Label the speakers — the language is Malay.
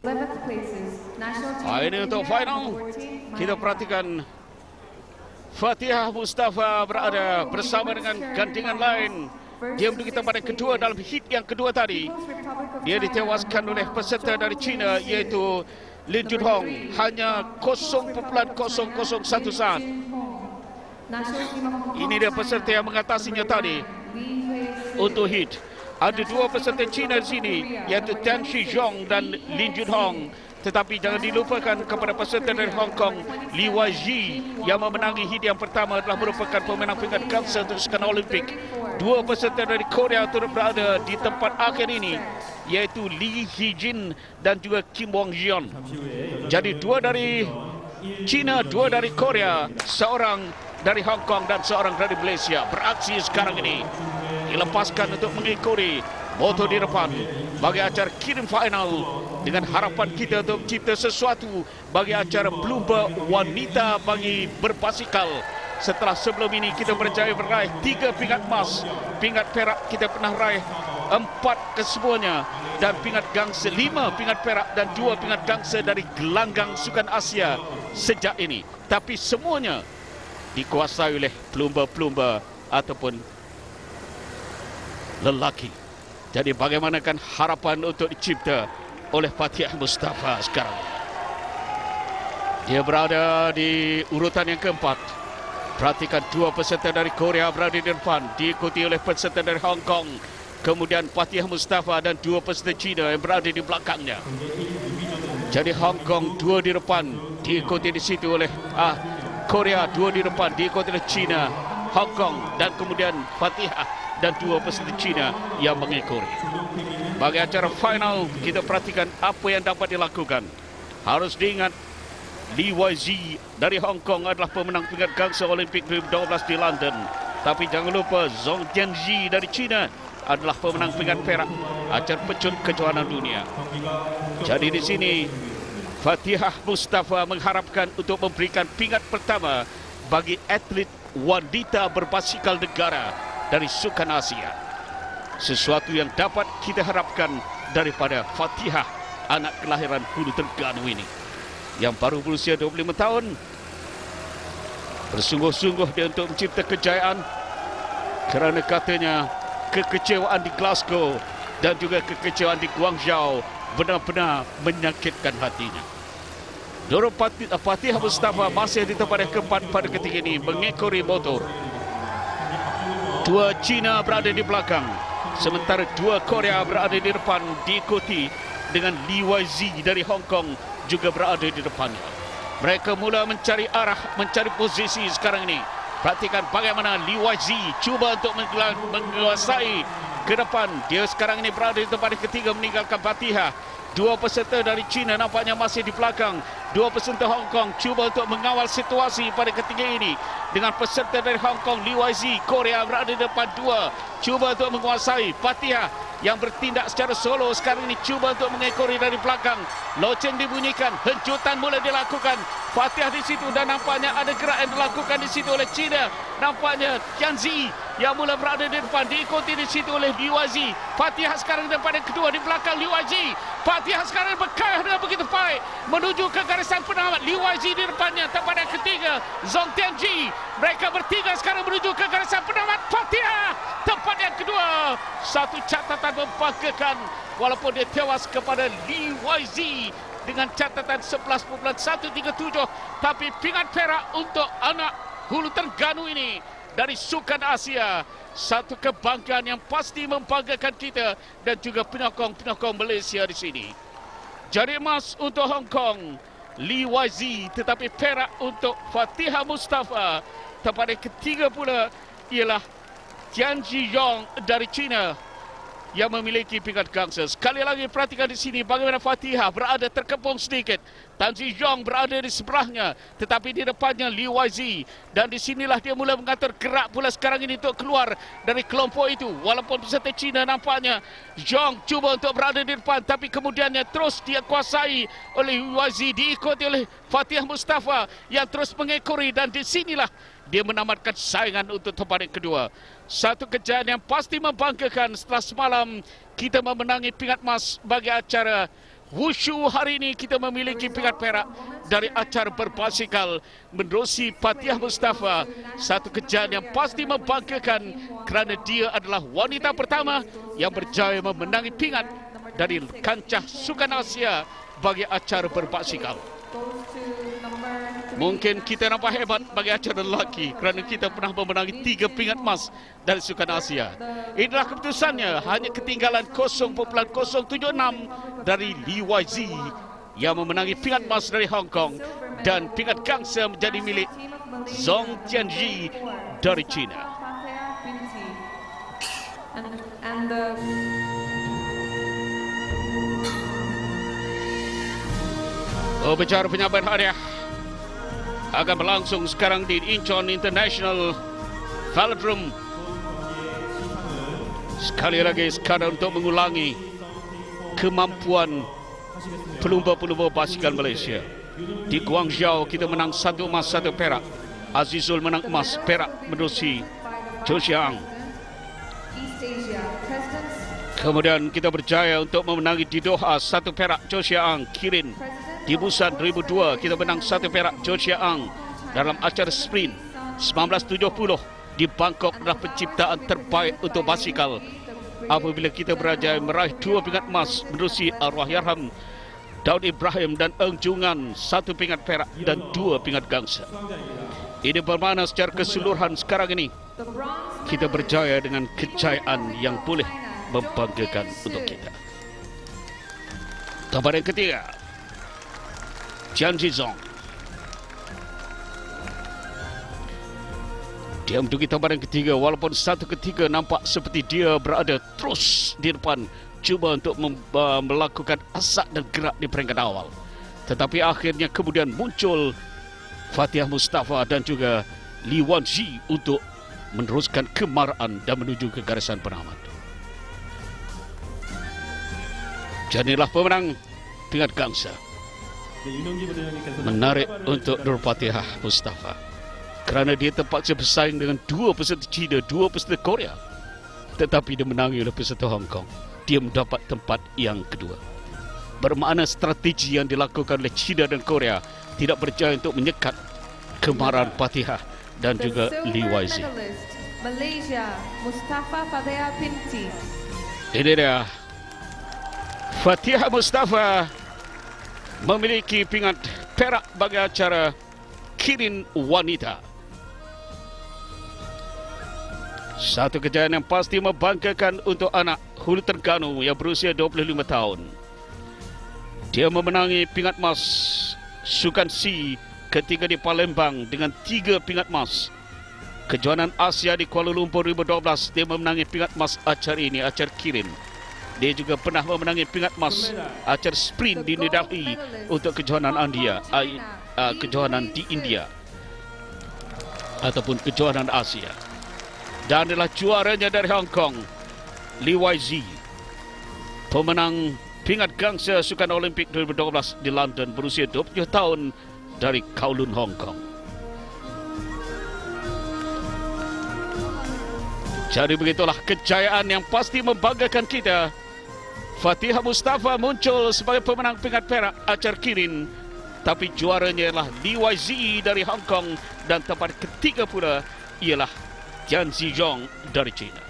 Speaker 1: Ini untuk final. Kita perhatikan Fatihah Mustafa berada bersama dengan gandingan lain. Dia menduduki tempat yang kedua dalam hit yang kedua tadi. Dia ditewaskan oleh peserta dari China iaitu Lin Junhong hanya 0.001 saat. Ini dia peserta yang mengatasinya tadi untuk hit. Ada dua peserta China di sini iaitu Tan Shizhong dan Lin Junhong. Tetapi jangan dilupakan kepada peserta dari Hong Kong, Li Weiji yang memenangi hit yang pertama adalah merupakan pemenang peringkat gangsa untuk sukan Olimpik. Dua peserta dari Korea turut berada di tempat akhir ini iaitu Lee Hee-jin dan juga Kim Wong-jeon. Jadi dua dari China, dua dari Korea, seorang dari Hong Kong dan seorang dari Malaysia beraksi sekarang ini. Dilepaskan untuk mengikuti moto di depan bagi acara kirim final dengan harapan kita untuk mencipta sesuatu bagi acara Bloomberg wanita bagi berbasikal. Setelah sebelum ini kita berjaya meraih 3 pingat emas, pingat perak kita pernah raih 4 kesemuanya, dan pingat gangsa 5 pingat perak dan 2 pingat gangsa dari gelanggang sukan Asia sejak ini. Tapi semuanya dikuasai oleh pelumba-pelumba ataupun lelaki. Jadi bagaimanakah harapan untuk dicipta oleh Fatihah Mustafa sekarang? Dia berada di urutan yang keempat. Perhatikan dua peserta dari Korea berada di depan, diikuti oleh peserta dari Hong Kong. Kemudian Fatihah Mustafa dan dua peserta China yang berada di belakangnya. Jadi Hong Kong dua di depan, diikuti di situ oleh Korea dua di depan, diikuti oleh China, Hong Kong dan kemudian Fatihah dan dua peserta China yang mengikuti. Bagi acara final, kita perhatikan apa yang dapat dilakukan. Harus diingat, Li Weiji dari Hong Kong adalah pemenang peringkat gangsa Olimpik 2012 di London. Tapi jangan lupa, Zhong Tianji dari China adalah pemenang peringkat perak acara pecut kejuaraan dunia. Jadi di sini, Fatihah Mustafa mengharapkan untuk memberikan pingat pertama bagi atlet wanita berbasikal negara dari sukan Asia. Sesuatu yang dapat kita harapkan daripada Fatihah, anak kelahiran Hulu Terengganu ini, yang baru berusia 25 tahun. Bersungguh-sungguh dia untuk mencipta kejayaan, kerana katanya kekecewaan di Glasgow dan juga kekecewaan di Guangzhou benar-benar menyakitkan hatinya. Dorong Fatihah Mustafa masih di tempat yang keempat pada ketika ini mengikuti motor. Dua China berada di belakang, sementara dua Korea berada di depan, diikuti dengan Li Weiji dari Hong Kong juga berada di depannya. Mereka mula mencari arah, mencari posisi sekarang ini. Perhatikan bagaimana Li Weiji cuba untuk menguasai ke depan. Dia sekarang ini berada di tempat yang ketiga meninggalkan Fatihah. Dua peserta dari China nampaknya masih di belakang. Dua peserta Hong Kong cuba untuk mengawal situasi pada ketiga ini. Dengan peserta dari Hong Kong, Li Weiji, Korea berada di depan dua. Cuba untuk menguasai. Fatihah yang bertindak secara solo sekarang ini cuba untuk mengekori dari belakang. Loceng dibunyikan, hencutan mulai dilakukan. Fatihah di situ dan nampaknya ada gerak yang dilakukan di situ oleh China. Nampaknya Tianzi yang mula berada di depan, diikuti di situ oleh Li Weiji. Fatihah sekarang di depan yang kedua, di belakang Li Weiji. Fatihah sekarang berkayah dengan begitu baik menuju ke garisan penamat. Li Weiji di depannya, tempat yang ketiga Zhong Tianji. Mereka bertiga sekarang menuju ke garisan penamat. Fatihah tempat yang kedua. Satu catatan membanggakan walaupun dia tewas kepada Li Weiji dengan catatan 11.137, tapi pingat perak untuk anak Hulu Terengganu ini dari sukan Asia. Satu kebanggaan yang pasti membanggakan kita dan juga penyokong-penyokong Malaysia di sini. Jadi emas untuk Hong Kong, Li Weiji, tetapi perak untuk Fatihah Mustafa. Tempat yang ketiga pula ialah Tian Zhiyong dari China yang memiliki pingat gangsa. Sekali lagi perhatikan di sini bagaimana Fatihah berada terkepung sedikit. Tan Zhiyong berada di sebelahnya, tetapi di depannya Li Weiji. Dan di sinilah dia mula mengatur gerak pula sekarang ini untuk keluar dari kelompok itu. Walaupun peserta China nampaknya Zhong cuba untuk berada di depan, tapi kemudiannya terus dia kuasai oleh Li Weiji, diikuti oleh Fatihah Mustafa yang terus mengekori. Dan di sinilah dia menamatkan saingan untuk tempat yang kedua. Satu kejayaan yang pasti membanggakan setelah semalam kita memenangi pingat emas bagi acara Wushu hari ini kita memiliki pingat perak dari acara berbasikal menerusi Fathiah Mustafa. Satu kejayaan yang pasti membanggakan kerana dia adalah wanita pertama yang berjaya memenangi pingat dari kancah Sukan Asia bagi acara berbasikal. Mungkin kita nampak hebat bagi acara lelaki kerana kita pernah memenangi 3 pingat emas dari Sukan Asia. Inilah keputusannya, hanya ketinggalan 0.076 dari Li Waizi yang memenangi pingat emas dari Hong Kong dan pingat gangsa menjadi milik Zhong Tianji dari China. Upacara penyambutan hadiah akan berlangsung sekarang di Incheon International Velodrome. Sekali lagi sekadar untuk mengulangi kemampuan pelumba-pelumba basikal Malaysia. Di Guangzhou kita menang 1 emas 1 perak. Azizul menang emas perak menerusi Zhou Xiang. Kemudian kita berjaya untuk memenangi di Doha 1 perak Zhou Xiang Kirin. Di Busan 2002 kita menang 1 perak Zhou Xiang dalam acara sprint. 1970 di Bangkok adalah penciptaan terbaik untuk basikal apabila kita berjaya meraih 2 pingat emas menerusi Arwahyarham Daud Ibrahim dan Eng Jungan 1 pingat perak dan 2 pingat gangsa. Ini bermakna secara keseluruhan sekarang ini kita berjaya dengan kejayaan yang boleh membanggakan untuk kita. Gambar yang ketiga, Jian Zhizong. Dia menduduki tabaran ketiga walaupun satu ketiga nampak seperti dia berada terus di depan cuba untuk melakukan asak dan gerak di peringkat awal. Tetapi akhirnya kemudian muncul Fathiah Mustafa dan juga Li Waizi untuk meneruskan kemarahan dan menuju ke garisan penamat. Jadilah pemenang pingat gangsa. Menarik untuk Nur Fathiah Mustafa kerana dia terpaksa bersaing dengan 2 peserta China, 2 peserta Korea, tetapi dia menangi oleh peserta Hong Kong. Dia mendapat tempat yang kedua. Bermakna strategi yang dilakukan oleh China dan Korea tidak berjaya untuk menyekat kemarahan Fathiah dan juga Li Waizi.
Speaker 2: Malaysia, Mustafa Fathiah Binti.
Speaker 1: Ini dia Fathiah Mustafa memiliki pingat perak bagi acara Kirin Wanita. Satu kejayaan yang pasti membanggakan untuk anak Hulu Terengganu yang berusia 25 tahun. Dia memenangi pingat emas Sukan C ketiga di Palembang dengan 3 pingat emas. Kejuaraan Asia di Kuala Lumpur 2012 dia memenangi pingat emas acara ini, acara Kirin. Dia juga pernah memenangi pingat emas acara sprint di New Delhi untuk kejohanan kejohanan di India ataupun kejohanan Asia. Dan adalah juaranya dari Hong Kong, Li Waizi, pemenang pingat gangsa Sukan Olimpik 2012 di London berusia 20 tahun dari Kowloon, Hong Kong. Jadi begitulah kejayaan yang pasti membanggakan kita. Fathiah Mustafa muncul sebagai pemenang pingat perak acara Kirin, tapi juaranya ialah Li Waizi dari Hong Kong dan tempat ketiga pula ialah Jian Zhizong dari China.